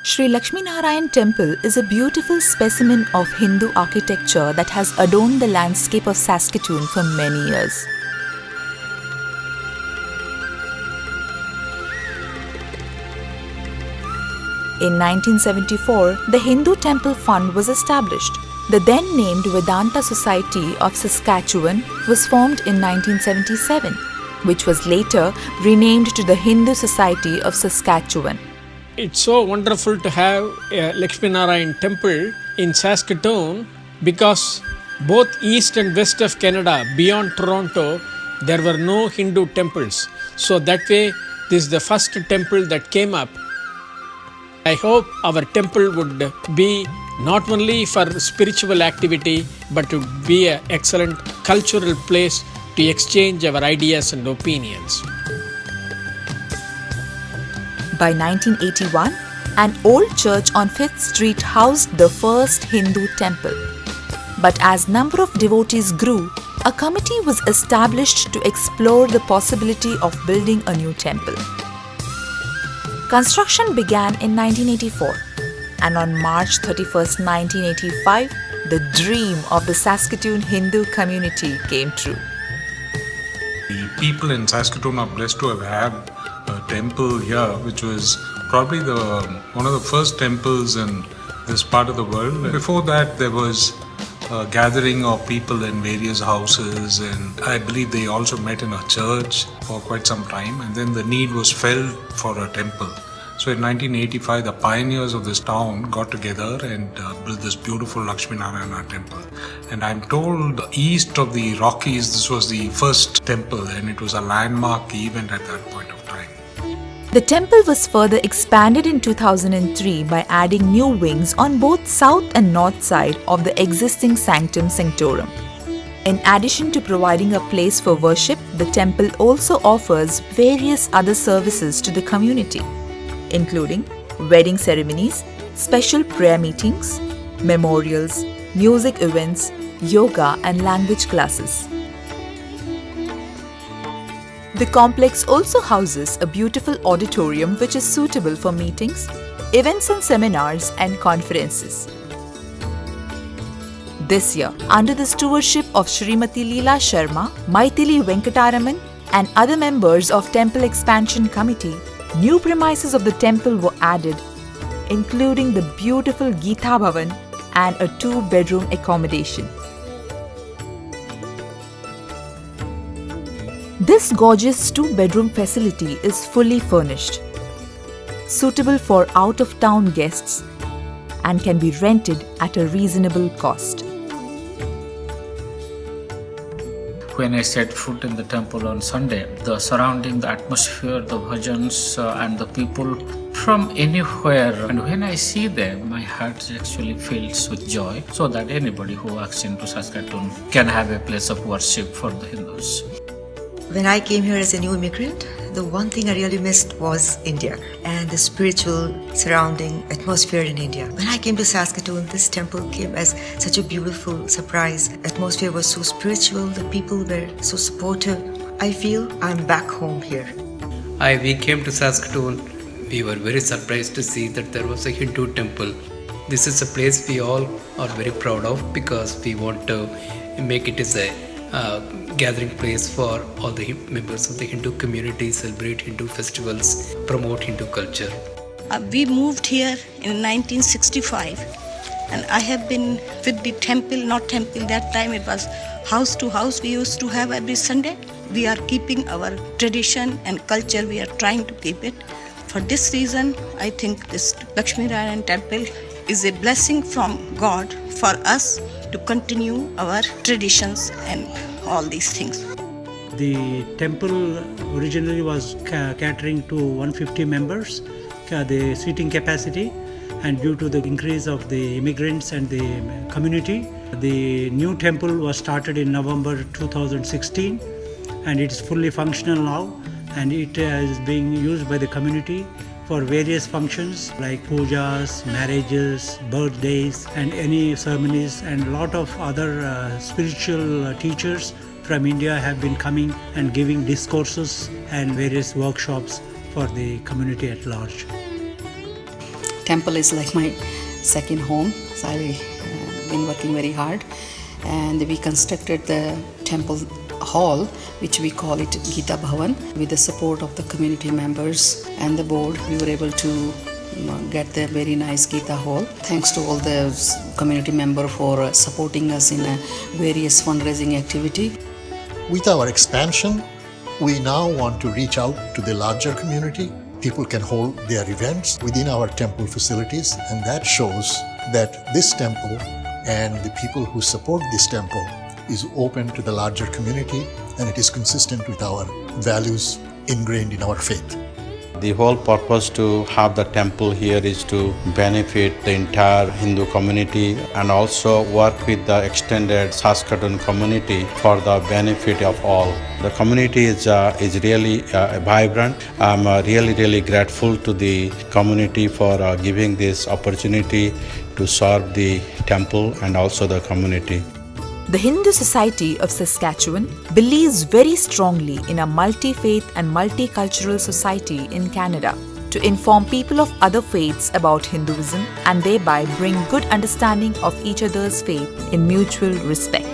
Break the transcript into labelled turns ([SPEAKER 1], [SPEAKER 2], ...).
[SPEAKER 1] Sri Lakshmi Narayan Temple is a beautiful specimen of Hindu architecture that has adorned the landscape of Saskatoon for many years. In 1974, the Hindu Temple Fund was established. The then named Vedanta Society of Saskatchewan was formed in 1977, which was later renamed to the Hindu Society of Saskatchewan.
[SPEAKER 2] It's so wonderful to have a Lakshmi Narayan temple in Saskatoon because both east and west of Canada, beyond Toronto, there were no Hindu temples. So that way, this is the first temple that came up. I hope our temple would be not only for spiritual activity, but to be an excellent cultural place to exchange our ideas and opinions.
[SPEAKER 1] By 1981, an old church on 5th Street housed the first Hindu temple. But as number of devotees grew, a committee was established to explore the possibility of building a new temple. Construction began in 1984, and on March 31st, 1985, the dream of the Saskatoon Hindu community came true.
[SPEAKER 3] The people in Saskatoon are blessed to have had a temple here, which was probably one of the first temples in this part of the world. Before that, there was a gathering of people in various houses, and I believe they also met in a church for quite some time, and then the need was felt for a temple. So in 1985, the pioneers of this town got together and built this beautiful Lakshmi Narayana temple. And I'm told east of the Rockies, this was the first temple, and it was a landmark event at that point of time.
[SPEAKER 1] The temple was further expanded in 2003 by adding new wings on both south and north side of the existing Sanctum Sanctorum. In addition to providing a place for worship, the temple also offers various other services to the community, including wedding ceremonies, special prayer meetings, memorials, music events, yoga and language classes. The complex also houses a beautiful auditorium which is suitable for meetings, events and seminars and conferences. This year, under the stewardship of Srimati Leela Sharma, Maithili Venkataraman and other members of Temple Expansion Committee, new premises of the temple were added, including the beautiful Geeta Bhavan and a 2-bedroom accommodation. This gorgeous 2-bedroom facility is fully furnished, suitable for out-of-town guests, and can be rented at a reasonable cost.
[SPEAKER 4] When I set foot in the temple on Sunday, the surrounding, the atmosphere, the bhajans and the people from anywhere, and when I see them, my heart actually fills with joy, so that anybody who walks into Saskatoon can have a place of worship for the Hindus.
[SPEAKER 5] When I came here as a new immigrant, the one thing I really missed was India and the spiritual surrounding atmosphere in India. When I came to Saskatoon, this temple came as such a beautiful surprise. Atmosphere was so spiritual, the people were so supportive. I feel I'm back home here.
[SPEAKER 6] We came to Saskatoon. We were very surprised to see that there was a Hindu temple. This is a place we all are very proud of because we want to make it as a gathering place for all the members of the Hindu community, celebrate Hindu festivals, promote Hindu culture.
[SPEAKER 7] We moved here in 1965 and I have been with the temple, not temple, that time it was house to house we used to have every Sunday. We are keeping our tradition and culture, we are trying to keep it. For this reason, I think this Lakshmi Narayan temple is a blessing from God for us to continue our traditions and all these things.
[SPEAKER 8] The temple originally was catering to 150 members, the seating capacity, and due to the increase of the immigrants and the community, the new temple was started in November 2016 and it is fully functional now, and it is being used by the community for various functions like pujas, marriages, birthdays and any ceremonies, and a lot of other spiritual teachers from India have been coming and giving discourses and various workshops for the community at large.
[SPEAKER 9] temple is like my second home. So I've been working very hard, and we constructed the temple hall, which we call it Gita Bhavan. With the support of the community members and the board, we were able to get the very nice Gita hall. Thanks to all the community members for supporting us in various fundraising activity.
[SPEAKER 10] With our expansion, we now want to reach out to the larger community. People can hold their events within our temple facilities, and that shows that this temple and the people who support this temple is open to the larger community, and it is consistent with our values ingrained in our faith.
[SPEAKER 11] The whole purpose to have the temple here is to benefit the entire Hindu community and also work with the extended Saskatoon community for the benefit of all. The community is really vibrant. I'm really grateful to the community for giving this opportunity to serve the temple and also the community.
[SPEAKER 1] The Hindu Society of Saskatchewan believes very strongly in a multi-faith and multicultural society in Canada to inform people of other faiths about Hinduism and thereby bring good understanding of each other's faith in mutual respect.